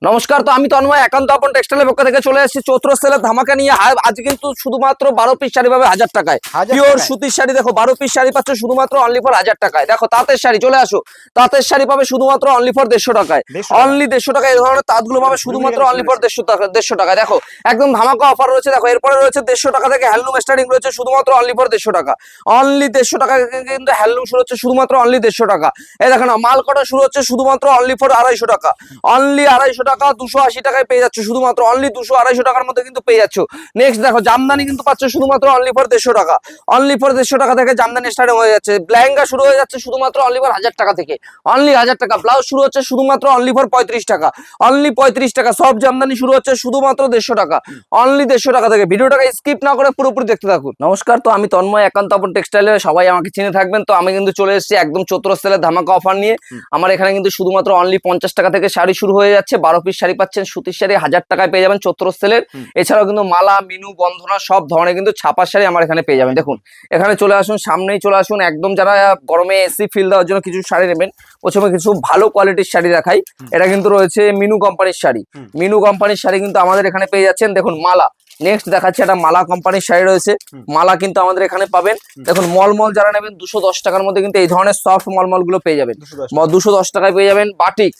নমস্কার, তো আমি তন্ময় একান্ত আপন টেক্সটাইলের পক্ষ থেকে চলে এসেছি চৈত্র সেলের ধামাকা নিয়ে। আজ কিন্তু শুধুমাত্র 12 পিস শাড়ি পাবে 1000 টাকায়। পিওর সুতির শাড়ি দেখো, 12 পিস শাড়ি পাচ্ছ শুধুমাত্র অনলি ফর 1000 টাকায়। দেখো তাঁতের শাড়ি, চলে আসো, তাঁতের শাড়ি পাবে শুধুমাত্র অনলি ফর 150 টাকায়। অনলি 150 টাকায় এই ধরনের তাঁতগুলো পাবে শুধুমাত্র অনলি ফর 150 টাকায়। দেখো একদম ধামাকা অফার রয়েছে। দেখো এরপরে রয়েছে 150 টাকা থেকে হ্যান্ডলুম স্টার্টিং রয়েছে শুধুমাত্র অনলি ফর 150 টাকা। অনলি 150 টাকা কিন্তু হ্যান্ডলুম শুরু হচ্ছে শুধুমাত্র অনলি 150 টাকা। এই দেখো না, মাল কটা শুরু হচ্ছে শুধুমাত্র অনলি ফর 250 টাকা। অনলি 250 টাকা 280 টাকায় পেয়ে যাচ্ছে শুধুমাত্র অনলি 200-250 টাকার মধ্যে কিন্তু পেয়ে যাচ্ছ। নেক্সট দেখো জামদানি কিন্তু পাচ্ছ শুধুমাত্র অনলি ফর 150 টাকা। অনলি ফর 150 টাকা থেকে জামদানি স্টার্টিং হয়ে যাচ্ছে। লেহেঙ্গা শুরু হয়ে যাচ্ছে শুধুমাত্র অনলি ফর 1000 টাকা থেকে। অনলি 1000 টাকা। ব্লাউজ শুরু হচ্ছে শুধুমাত্র অনলি ফর 35 টাকা। অনলি 35 টাকা। সব জামদানি শুরু হচ্ছে শুধুমাত্র 150 টাকা। অনলি 150 টাকা থেকে। ভিডিওটাকে স্কিপ না করে পুরোপুরি দেখতে থাকুন। নমস্কার, তো আমি তন্ময় একান্ত আপন টেক্সটাইলে, সবাই আমাকে চিনে থাকবেন। তো আমি কিন্তু চলে এসেছি একদম চৈত্র সেলের ধামাকা অফার নিয়ে। আমার এখানে কিন্তু শুধুমাত্র অনলি 50 টাকা থেকে শাড়ি শুরু হয়ে যাচ্ছে। 12 পিস শাড়ি পাচ্ছেন সুতির শাড়ি 1000 টাকায় পেয়ে যাবেন চৈত্র সেলের। এছাড়াও কিন্তু মালা, মিনু, বন্ধনা সব ধরনের কিন্তু ছাপার শাড়ি আমার এখানে পেয়ে যাবেন। দেখুন এখানে চলে আসুন, সামনেই চলে আসুন। একদম যারা গরমে এসি ফিল দেওয়ার জন্য কিছু শাড়ি নেবেন, প্রথমে কিছু ভালো কোয়ালিটির শাড়ি দেখাই। এটা কিন্তু রয়েছে মিনু কোম্পানির শাড়ি। মিনু কোম্পানির শাড়ি কিন্তু আমাদের এখানে পেয়ে যাচ্ছেন। দেখুন মালা, নেক্সট দেখাচ্ছি একটা মালা কোম্পানির শাড়ি রয়েছে। মালা কিন্তু আমাদের এখানে পাবেন। দেখুন মলমল যারা নেবেন 210 টাকার মধ্যে কিন্তু এই ধরনের সফট মলমল গুলো পেয়ে যাবেন। 210 টাকায় পেয়ে যাবেন। বাটিক,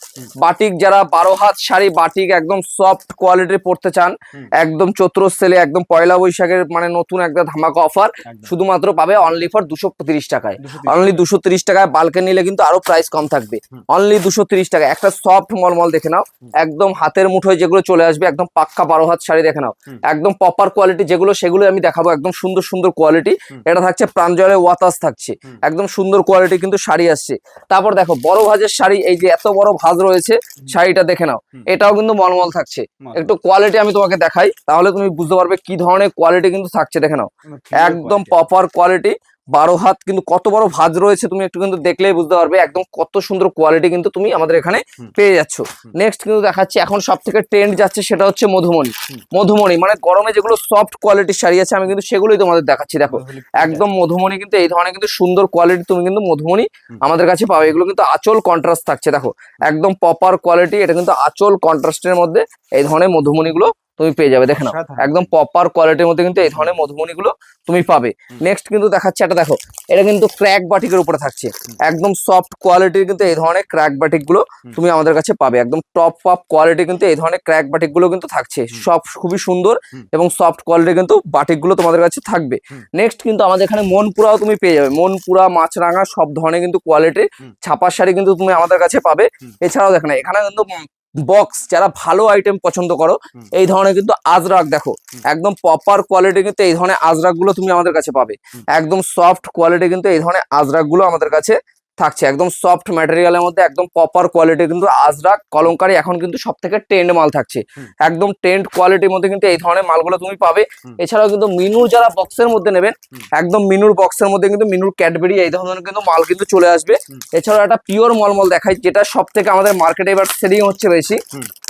বাটিক যারা 12 হাত শাড়ি বাটিক একদম সফট কোয়ালিটির পড়তে চান, একদম চৈত্র সেলে একদম পয়লা বৈশাখের মানে নতুন একটা ধামাকা অফার শুধুমাত্র পাবে অনলি ফর 230 টাকায়। অনলি 230 টাকায়। বাল্কে নিলে কিন্তু আরো প্রাইস কম থাকবে। অনলি 230 টাকা। একটা সফট মলমল দেখে নাও, একদম হাতের মুঠোয় যেগুলো চলে আসবে, একদম পাক্কা 12 হাত শাড়ি দেখে নাও, একদম প্রপার কোয়ালিটি যেগুলো সেগুলো আমি দেখাবো। একদম সুন্দর সুন্দর কোয়ালিটি। এটা থাকছে প্রাঞ্জলে ওয়াতাস থাকছে, একদম সুন্দর কোয়ালিটি কিন্তু শাড়ি আসছে। তারপর দেখো বড় ভাঁজের শাড়ি, এই যে এত বড় ভাঁজ রয়েছে শাড়িটা দেখে নাও, এটাও কিন্তু মলমল থাকছে। একটু কোয়ালিটি আমি তোমাকে দেখাই, তাহলে তুমি বুঝতে পারবে কি ধরনের কোয়ালিটি কিন্তু থাকছে। দেখে নাও একদম প্রপার কোয়ালিটি। 12 হাত কিন্তু কত বড় ভাঁজ রয়েছে তুমি একটু কিন্তু দেখলেই বুঝতে পারবে একদম কত সুন্দর কোয়ালিটি কিন্তু তুমি আমাদের এখানে পেয়ে যাচ্ছ। নেক্সট কিন্তু দেখাচ্ছি এখন সব থেকে ট্রেন্ড যাচ্ছে, সেটা হচ্ছে মধুমণি। মধুমণি মানে গরমে যেগুলো সফট কোয়ালিটির শাড়ি আছে আমি কিন্তু সেগুলোই তোমাদের দেখাচ্ছি। দেখো একদম মধুমণি কিন্তু এই ধরনের কিন্তু সুন্দর কোয়ালিটি তুমি কিন্তু মধুমণি আমাদের কাছে পাবে। এগুলো কিন্তু আঁচল কন্ট্রাস্ট থাকছে। দেখো একদম প্রপার কোয়ালিটি। এটা কিন্তু আঁচল কন্ট্রাস্টের মধ্যে এই ধরনের মধুমণি গুলো তুমি পেয়ে যাবে। দেখে নাও একদম প্রপার কোয়ালিটির মধ্যে কিন্তু এই ধরনের মধুমণি গুলো তুমি পাবে। নেক্সট কিন্তু দেখাচ্ছে এটা, দেখো এটা কিন্তু ক্র্যাক বাটিকের উপরে থাকছে, একদম সফট কোয়ালিটির কিন্তু এই ধরনের ক্র্যাক বাটিক গুলো তুমি আমাদের কাছে পাবে। একদম টপ আপ কোয়ালিটি কিন্তু এই ধরনের ক্র্যাক বাটিক গুলো কিন্তু থাকছে। সব খুবই সুন্দর এবং সফট কোয়ালিটির কিন্তু বাটিক গুলো তোমাদের কাছে থাকবে। নেক্সট কিন্তু আমাদের এখানে মনপুরাও তুমি পেয়ে যাবে। মনপুরা, মাছরাঙা সব ধরনের কিন্তু কোয়ালিটির ছাপার শাড়ি কিন্তু তুমি আমাদের কাছে পাবে। এছাড়াও দেখো না এখানে কিন্তু বক্স, যারা ভালো আইটেম পছন্দ করো এই ধরনের কিন্তু আজরাক, দেখো একদম প্রপার কোয়ালিটি কিন্তু এই ধরনের আজরাক গুলো তুমি আমাদের কাছে পাবে। একদম সফট কোয়ালিটি কিন্তু এই ধরনের আজরাক গুলো আমাদের কাছে থাকছে। একদম সফট ম্যাটেরিয়ালের মধ্যে একদম প্রপার কোয়ালিটি কিন্তু আজরাক কলমকারী এখন কিন্তু সব থেকে ট্রেন্ড মাল থাকছে। একদম ট্রেন্ড কোয়ালিটির মধ্যে কিন্তু এই ধরনের মালগুলো তুমি পাবে। এছাড়াও কিন্তু মিনুর যারা বক্সের মধ্যে নেবেন, একদম মিনুর বক্সের মধ্যে কিন্তু মিনুর ক্যাডবেরি এই ধরনের কিন্তু মাল কিন্তু চলে আসবে। এছাড়াও একটা পিওর মলমল দেখাই, যেটা সব থেকে আমাদের মার্কেটে এবার সেলিং হচ্ছে বেশি,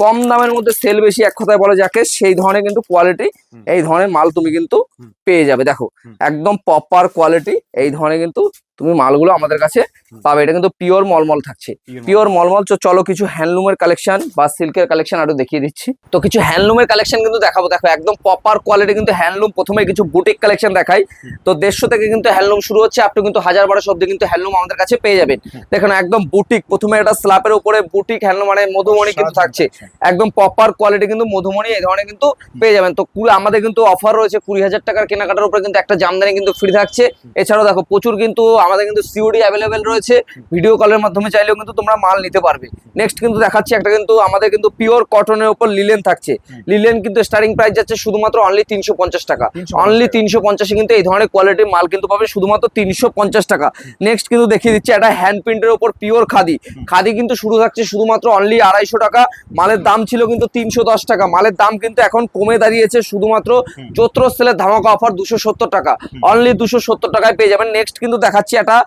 কম দামের মধ্যে সেল বেশি এক কথায় বলে যাকে, সেই ধরনের কিন্তু কোয়ালিটি এই ধরনের মাল তুমি কিন্তু পেয়ে যাবে। দেখো একদম প্রপার কোয়ালিটি এই ধরনের কিন্তু তুমি মালগুলো আমাদের কাছে পাবে। এটা কিন্তু পিওর মলমল থাকছে, পিওর মলমল। চলো কিছু হ্যান্ডলুমের কালেকশন বা সিল্কের কালেকশন আরো দেখিয়ে দিচ্ছি। তো কিছু হ্যান্ডলুমের কালেকশন কিন্তু দেখাবো। দেখো একদম প্রপার কোয়ালিটি কিন্তু হ্যান্ডলুম। প্রথমে কিছু বুটিক কালেকশন দেখাই। তো 150 থেকে কিন্তু হ্যান্ডলুম শুরু হচ্ছে, আপনি কিন্তু 1000-1200 অব্দি কিন্তু হ্যান্ডলুম আমাদের কাছে পেয়ে যাবেন। দেখুন একদম বুটিক, প্রথমে একটা স্ল্যাপের উপরে বুটিক হ্যান্ডলুম মানে মধুমণি কিন্তু থাকছে। একদম প্রপার কোয়ালিটি কিন্তু মধুমণি এই ধরনের কিন্তু পেয়ে যাবেন। তো আমাদের কিন্তু অফার রয়েছে 20,000 টাকার কেনাকাটার উপরে কিন্তু একটা জামদানি কিন্তু ফ্রি থাকছে। এছাড়াও দেখো প্রচুর কিন্তু আমাদের কিন্তু সিওডি অ্যাভেলেবেল রয়েছে, ভিডিও কলের মাধ্যমে চাইলেও কিন্তু তোমরা মাল নিতে পারবে। নেক্সট কিন্তু দেখাচ্ছি একটা কিন্তু আমাদের কিন্তু পিওর কটনের উপর লিলেন থাকছে। লিলেন কিন্তু স্টার্টিং প্রাইস যাচ্ছে শুধুমাত্র অনলি 350 টাকা। অনলি 350 কিন্তু এই ধরনের কোয়ালিটির মাল কিন্তু পাবে শুধুমাত্র 350 টাকা। নেক্সট কিন্তু দেখিয়ে দিচ্ছি একটা হ্যান্ড প্রিন্টের উপর পিওর খাদি। খাদি কিন্তু শুরু থাকছে শুধুমাত্র অনলি 250 টাকা। মালের দাম ছিল কিন্তু 310 টাকা। মালের দাম কিন্তু এখন কমে দাঁড়িয়েছে শুধুমাত্র চৈত্র সেলের ধামাকা অফার 270 টাকা। অনলি 270 টাকায় পেয়ে যাবেন। নেক্সট কিন্তু দেখাচ্ছি একটা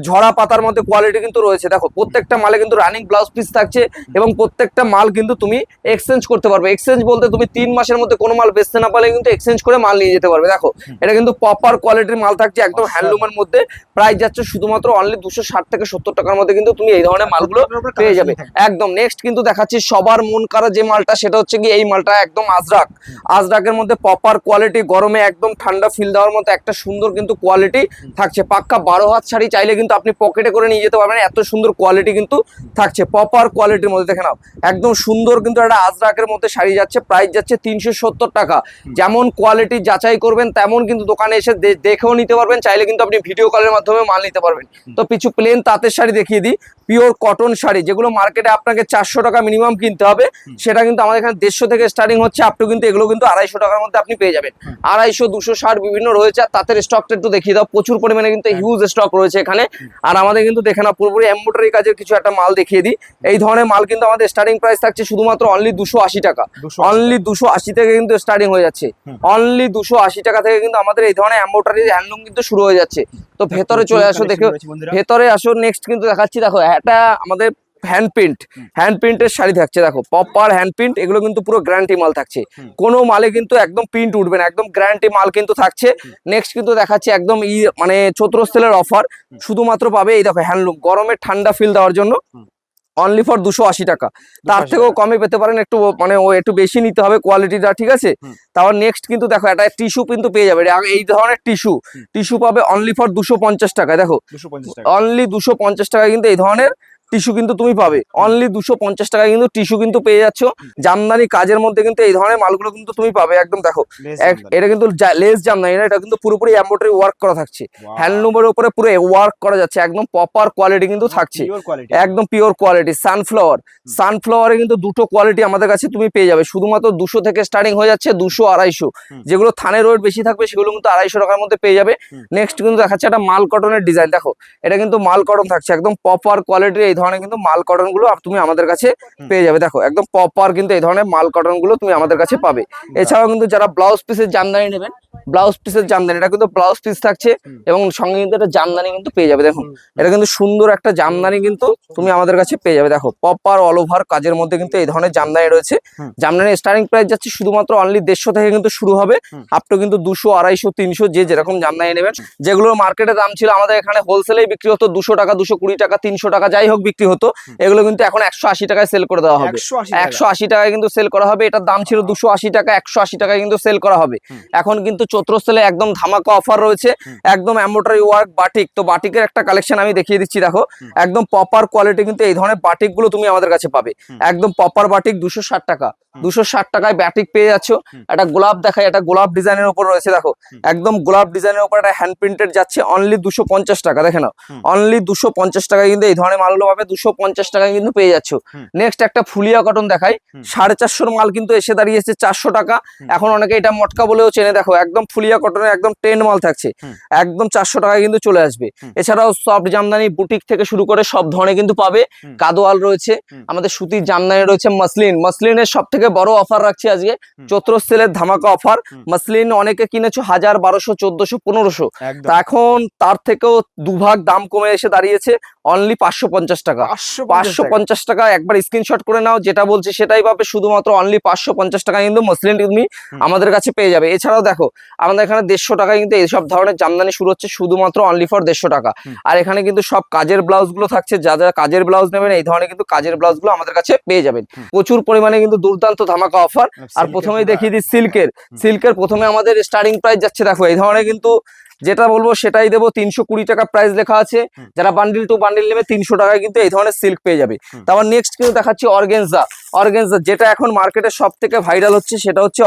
ঝরা পাতার মধ্যে কোয়ালিটি কিন্তু রয়েছে। দেখো প্রত্যেকটা মালে কিন্তু রানিং ব্লাউজ পিস থাকছে এবং প্রত্যেকটা মাল কিন্তু তুমি এক্সচেঞ্জ করতে পারবে। এক্সচেঞ্জ বলতে তুমি 3 মাসের মধ্যে কোনো মাল বেচতে না পারলে কিন্তু এক্সচেঞ্জ করে মাল নিয়ে যেতে পারবে। দেখো এটা কিন্তু প্রপার কোয়ালিটির মাল থাকছে, একদম হ্যান্ডলুমের মধ্যে। প্রাইস যাচ্ছে শুধুমাত্র অনলি 260 থেকে 70 টাকার মধ্যে কিন্তু তুমি এই ধরনের মালগুলো পেয়ে যাবে একদম। নেক্সট কিন্তু দেখাচ্ছি সবার মন কাড়া যে মালটা, সেটা হচ্ছে কি এই মালটা একদম আজরাকের মধ্যে প্রপার কোয়ালিটি, গরমে একদম ঠান্ডা ফিল দেওয়ার মতো একটা সুন্দর কিন্তু কোয়ালিটি থাকছে। পাক্কা 12 হাত শাড়ি চাইলে কিন্তু আপনি পকেটে করে নিয়ে যেতে পারবেন, এত সুন্দর কোয়ালিটি কিন্তু থাকছে প্রপার কোয়ালিটির মধ্যে। দেখে নাও একদম সুন্দর কিন্তু একটা আজরাকের মধ্যে শাড়ি যাচ্ছে, প্রাইস যাচ্ছে 370 টাকা। যেমন কোয়ালিটি যাচাই করবেন তেমন কিন্তু দোকানে এসে দেখেও নিতে পারবেন, চাইলে কিন্তু আপনি ভিডিও কলের মাধ্যমে মাল নিতে পারবেন। তো কিছু প্লেন তাঁতের শাড়ি দেখিয়ে দিই, পিওর কটন শাড়ি, যেগুলো মার্কেটে আপনাকে 400 টাকা মিনিমাম কিনতে হবে, সেটা কিন্তু আমাদের এখানে 150 থেকে স্টার্টিং হচ্ছে, আপ টু কিন্তু এগুলো কিন্তু 250 টাকার মধ্যে আপনি পেয়ে যাবেন। 250, 260 বিভিন্ন রয়েছে। আর তাঁতের স্টকটা একটু দেখিয়ে দাও, প্রচুর পরিমাণে কিন্তু হিউজ স্টক রয়েছে এখানে। আর আমাদের কিন্তু দেখে না পুরোপুরি এমব্রয়ডারি কাজের কিছু একটা মাল দেখিয়ে দিই। এই ধরনের মাল কিন্তু আমাদের স্টার্টিং প্রাইস থাকছে শুধুমাত্র অনলি 280 টাকা। অনলি 280 থেকে কিন্তু স্টার্টিং হয়ে যাচ্ছে। অনলি 280 টাকা থেকে কিন্তু আমাদের এই ধরনের এমব্রয়ডারি হ্যান্ডলুম কিন্তু শুরু হয়ে যাচ্ছে। তো ভেতরে চলে আসো, দেখো ভেতরে আসো। নেক্সট কিন্তু দেখাচ্ছি, দেখো এটা আমাদের হ্যান্ড প্রিন্টের শাড়ি থাকছে। দেখো প্রপার হ্যান্ড প্রিন্ট, এগুলো কিন্তু পুরো গ্যারান্টি মাল থাকছে, কোনো মালে কিন্তু একদম প্রিন্ট উঠবে না, একদম গ্যারান্টি মাল কিন্তু থাকছে। নেক্সট কিন্তু দেখাচ্ছি একদম মানে চৈত্র সেলের অফার, শুধুমাত্র পাবে এই দেখো হ্যান্ডলুম, গরমে ঠান্ডা ফিল দেওয়ার জন্য অনলি ফর 280 টাকা। তার থেকেও কমে পেতে পারেন, একটু মানে ও একটু বেশি নিতে হবে কোয়ালিটিটা, ঠিক আছে। তারপর নেক্সট কিন্তু দেখো একটা টিস্যু কিন্তু পেয়ে যাবে, এই ধরনের টিস্যু পাবে অনলি ফর 250 টাকা। দেখো অনলি 250 টাকা কিন্তু এই ধরনের টিস্যু কিন্তু তুমি পাবে, অনলি 250 টাকা কিন্তু টিস্যু কিন্তু পেয়ে যাচ্ছ। জামদানি কাজের মধ্যে কিন্তু এই ধরনের মালগুলো কিন্তু তুমি পাবে একদম। দেখো এটা কিন্তু লেস জামদানি না, এটা কিন্তু পুরোপুরি এমব্রয়ডারি ওয়ার্ক করা থাকছে, হ্যান্ডলুমের উপরে পুরো ওয়ার্ক করা যাচ্ছে, একদম প্রপার কোয়ালিটি কিন্তু থাকছে, একদম পিওর কোয়ালিটি। সানফ্লাওয়ারে কিন্তু দুটো কোয়ালিটি আমাদের কাছে তুমি পেয়ে যাবে, শুধুমাত্র 200 থেকে স্টার্টিং হয়ে যাচ্ছে, 200, 250। যেগুলো থানের ওয়েট বেশি থাকবে সেগুলো কিন্তু 250 টাকার মধ্যে পেয়ে যাবে। নেক্সট কিন্তু দেখাচ্ছে একটা মাল কটনের ডিজাইন। দেখো এটা কিন্তু মাল কটন থাকছে, একদম প্রপার কোয়ালিটির এই ধরনের কিন্তু মাল কটন গুলো তুমি আমাদের কাছে পেয়ে যাবে। দেখো একদম প্রপার কিন্তু এই ধরনের মাল কটন গুলো তুমি আমাদের কাছে পাবে। এছাড়াও কিন্তু যারা ব্লাউজ পিসের জামদানি নেবেন, ব্লাউজ পিসের জামদানি, এটা কিন্তু ব্লাউজ পিস থাকছে এবং সঙ্গে কিন্তু একটা জামদানি কিন্তু পেয়ে যাবে। দেখুন এটা কিন্তু সুন্দর একটা জামদানি কিন্তু তুমি আমাদের কাছে পেয়ে যাবে। দেখো প্রপার অল ওভার কাজের মধ্যে কিন্তু এই ধরনের জামদানি রয়েছে। জামদানির স্টার্টিং প্রাইস যাচ্ছে শুধুমাত্র অনলি 150 থেকে কিন্তু শুরু হবে, আপ টু কিন্তু 200, 250, 300 যে যেরকম জামদানি নেবেন। যেগুলোর মার্কেটে দাম ছিল আমাদের এখানে হোলসেলেই বিক্রি হতো 200 টাকা, 220 টাকা, 300 টাকা, যাই হোক বিক্রি হতো, এগুলো কিন্তু এখন 180 টাকায় সেল করে দেওয়া হবে। 180 টাকায় কিন্তু সেল করা হবে। এটার দাম ছিল 280 টাকা, 180 টাকায় কিন্তু সেল করা হবে। এখন কিন্তু চৈত্র সেলে একদম ধামাকা অফার রয়েছে, একদম এমব্রয়ডারি ওয়ার্ক বাটিক। তো বাটিকের একটা কালেকশন আমি দেখিয়ে দিচ্ছি। দেখো একদম প্রপার কোয়ালিটি কিন্তু এই ধরনের বাটিক গুলো তুমি আমাদের কাছে পাবে, একদম প্রপার বাটিক 260 টাকা। 260 টাকায় বাটিক পেয়ে যাচ্ছ। একটা গোলাপ দেখায়, একটা গোলাপ ডিজাইনের উপর রয়েছে। দেখো একদম গোলাপ ডিজাইনের উপর একটা হ্যান্ড প্রিন্টেড যাচ্ছে, অনলি 250 টাকা। দেখে নাও অনলি 250 টাকায় কিন্তু এই ধরনের মালগুলো পাবে, 250 টাকায় কিন্তু পেয়ে যাচ্ছ। নেক্সট একটা ফুলিয়া কটন দেখাই, 450 মাল কিন্তু এসে দাঁড়িয়েছে 400 টাকা। এখন অনেকে এটা মটকা বলেও চেনে। দেখো একদম ফুলিয়া কটনের একদম ট্রেন্ড মাল থাকছে, একদম 400 টাকায় কিন্তু চলে আসবে। এছাড়াও সফট জামদানি বুটিক থেকে শুরু করে সব ধরনের কিন্তু পাবে। কাদোয়াল রয়েছে, আমাদের সুতির জামদানি রয়েছে, মসলিনের সব থেকে বড় অফার রাখছি আজকে, চৈত্র সেলের ধামাকা অফার। মসলিন অনেকে কিনেছো 1000, 1200, 1400, 1500, এখন তার থেকেও দুভাগ দাম কমে এসে দাঁড়িয়েছে অনলি 550 টাকা। 550 টাকা একবার স্ক্রিনশট করে নাও, যেটা বলছি সেটাই পাবে, শুধুমাত্র অনলি 550 টাকা কিন্তু মসলিন তুমি আমাদের কাছে পেয়ে যাবে। এছাড়াও দেখো আমাদের এখানে 150 টাকায় কিন্তু এইসব ধরনের জামদানি শুরু হচ্ছে, শুধুমাত্র অনলি ফর 150 টাকা। আর এখানে কিন্তু সব কাজের ব্লাউজ গুলো থাকছে, যা যারা কাজের ব্লাউজ নেবেন এই ধরনের কিন্তু কাজের ব্লাউজ গুলো আমাদের কাছে পেয়ে যাবেন। প্রচুর পরিমাণে কিন্তু দুর্দান্ত ধামাকা অফার। আর প্রথমেই দেখিয়ে দিই সিল্কের প্রথমে আমাদের স্টার্টিং প্রাইস যাচ্ছে। দেখো এই ধরনের কিন্তু যেটা বলবো সেটাই দেবো, 320 টাকা প্রাইস লেখা আছে। যারা বান্ডিল টু বান্ডিল নেবে 300 টাকায় কিন্তু এই ধরনের সিল্ক পেয়ে যাবে। তারপর নেক্সট কিন্তু দেখাচ্ছি অর্গেনজা, যেটা এখন মার্কেটে সব থেকে ভাইরাল হচ্ছে, সেটা হচ্ছে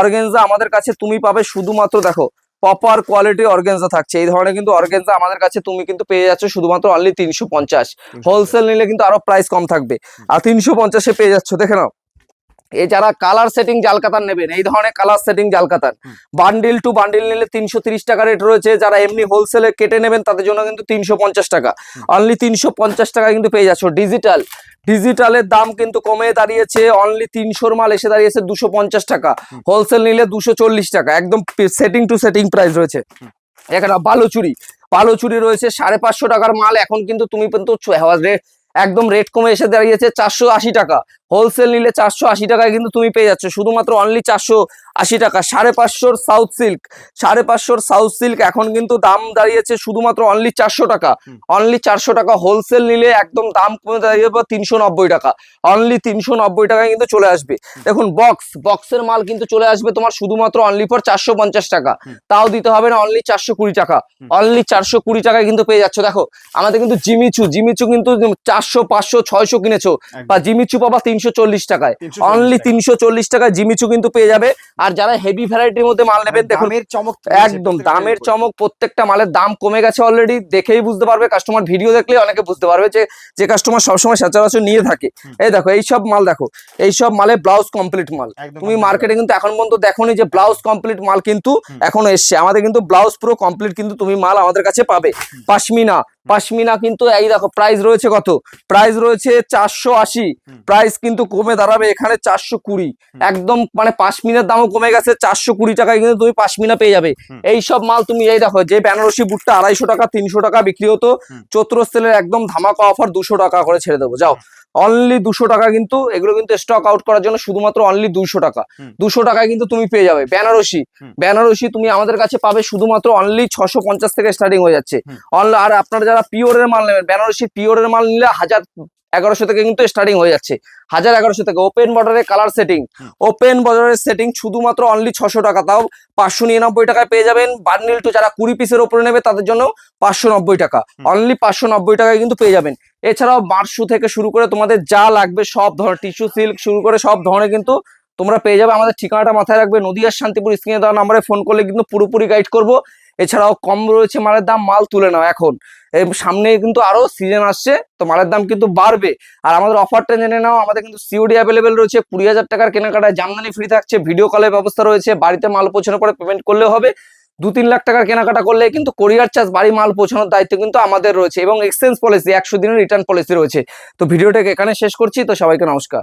অর্গেনজা আমাদের কাছে তুমি পাবে শুধুমাত্র। দেখো প্রপার কোয়ালিটি অর্গেনজা থাকছে, এই ধরনের কিন্তু অর্গেনজা আমাদের কাছে তুমি কিন্তু পেয়ে যাচ্ছ শুধুমাত্র অনলি 350। হোলসেল নিলে কিন্তু আরো প্রাইস কম থাকবে, আর 350-এ পেয়ে যাচ্ছ। দেখে নাও এই যারা কালার সেটিং জাল কাতান নেবেন, এই ধরনের কালার সেটিং জাল কাতান বান্ডিল টু বান্ডিল নিলে 330 টাকা রেট রয়েছে। যারা এমনি হোলসেলে কেটে নেবেন তাদের জন্য কিন্তু 350 টাকা, অনলি 350 টাকা কিন্তু পেয়ে যাচ্ছ। ডিজিটালের দাম কিন্তু কমে দাঁড়িয়েছে, অনলি 300 মাল এসে দাঁড়িয়েছে 250 টাকা, হোলসেল নিলে 240 টাকা, একদম সেটিং টু সেটিং প্রাইস রয়েছে। এখানে বালুচুরি রয়েছে 550 টাকার মাল। এখন কিন্তু তুমি কিন্তু একদম রেট কমে এসে দাঁড়িয়েছে 480 টাকা। হোলসেল নিলে 480 টাকায় কিন্তু তুমি পেয়ে যাচ্ছ শুধুমাত্র অনলি 480 টাকা। 550 সাউথ সিল্ক, 550 সাউথ সিল্ক এখন কিন্তু দাম দাঁড়িয়েছে শুধুমাত্র অনলি 400 টাকা। অনলি 400 টাকা। হোলসেল নিলে একদম দাম কমে দাঁড়িয়ে 390 টাকা। অনলি 390 টাকায় কিন্তু চলে আসবে। দেখুন বক্সের মাল কিন্তু চলে আসবে তোমার শুধুমাত্র অনলি ফর 450 টাকা। তাও দিতে হবে না, অনলি 420 টাকা। অনলি 420 টাকায় কিন্তু পেয়ে যাচ্ছ। দেখো আমাদের কিন্তু জিমিচু কিন্তু 400 500 600 কিনেছো, বা জিমিচু পাবা 340 টাকায়। অনলি 340 টাকায় জিমিচু কিন্তু পেয়ে যাবে। আর যারা হেভি ভ্যারাইটির মধ্যে মাল নেবেন, দেখুন একদম দামের চমক, প্রত্যেকটা মালের দাম কমে গেছে অলরেডি। দেখেই বুঝতে পারবে, কাস্টমার ভিডিও দেখলে অনেকে বুঝতে পারবে যে কাস্টমার সবসময় সচরাচর নিয়ে থাকে। এই দেখো এইসব মাল, দেখো এইসব মালে ব্লাউজ কমপ্লিট মাল। তুমি মার্কেটে কিন্তু এখন পর্যন্ত দেখোনি যে ব্লাউজ কমপ্লিট মাল কিন্তু এখনো এসছে। আমাদের কিন্তু ব্লাউজ পুরো কমপ্লিট কিন্তু তুমি মাল আমাদের কাছে পাবে। পাশমিনা কিন্তু এই দেখো প্রাইস রয়েছে কত, প্রাইস রয়েছে 480, প্রাইস কিন্তু কমে দাঁড়াবে এখানে 420। একদম মানে পাশমিনার দামও কমে গেছে, 420 টাকায় কিন্তু তুমি পাশমিনা পেয়ে যাবে। এই সব মাল তুমি এই দেখো, যে বেনারসি বুটটা 250 টাকা 300 টাকা বিক্রি হতো, চৈত্র সেলের একদম ধামাকা অফার 200 টাকা করে ছেড়ে দেবো। যাও অনলি 200 টাকা। কিন্তু এগুলো কিন্তু স্টক আউট করার জন্য শুধুমাত্র অনলি 200 টাকা। 200 টাকায় কিন্তু তুমি পেয়ে যাবে বেনারসি তুমি আমাদের কাছে পাবে শুধুমাত্র অনলি 650 থেকে স্টার্টিং হয়ে যাচ্ছে। আর আপনারা যারা পিওরের মাল নেবেন, বেনারসি পিওরের মাল নিলে 1100 থেকে কিন্তু স্টার্টিং হয়ে যাচ্ছে। 1100 থেকে ওপেন বর্ডারের কালার সেটিং, ওপেন বর্ডারের সেটিং শুধুমাত্র অনলি 600 টাকা। তাও 599 টাকায় পেয়ে যাবেন। বান্ডিল টু যারা 20 পিসের উপরে নেবে তাদের জন্য 590 টাকা। অনলি 590 টাকায় কিন্তু পেয়ে যাবেন। এছাড়াও মার্শু থেকে শুরু করে তোমাদের যা লাগবে সব ধরনের, টিস্যু সিল্ক শুরু করে সব ধরনের কিন্তু তোমরা পেয়ে যাবে। আমাদের ঠিকানাটা মাথায় রাখবে, নদিয়ার শান্তিপুর। স্ক্রিনে দেওয়া নম্বরে ফোন করলে কিন্তু পুরোপুরি গাইড করবো। এছাড়াও কম রয়েছে মালের দাম, মাল তুলে নাও এখন। সামনে কিন্তু আরো সিজন আসছে, তো মালের দাম কিন্তু বাড়বে। আর আমাদের অফারটা জেনে নাও, আমাদের কিন্তু সিওডি অ্যাভেলেবেল রয়েছে। 20,000 টাকার কেনাকাটায় জামদানি ফ্রি থাকছে, ভিডিও কলের ব্যবস্থা রয়েছে। বাড়িতে মাল পৌঁছানোর পরে পেমেন্ট করলেও হবে। 2-3 লাখ টাকার কেনাকাটা করলে কিন্তু কোরিয়ার চার্জ, বাড়ি মাল পৌঁছানোর দায়িত্ব কিন্তু আমাদের রয়েছে। এবং এক্সচেঞ্জ পলিসি, 100 দিনের রিটার্ন পলিসি রয়েছে। তো ভিডিওটাকে এখানে শেষ করছি। তো সবাইকে নমস্কার।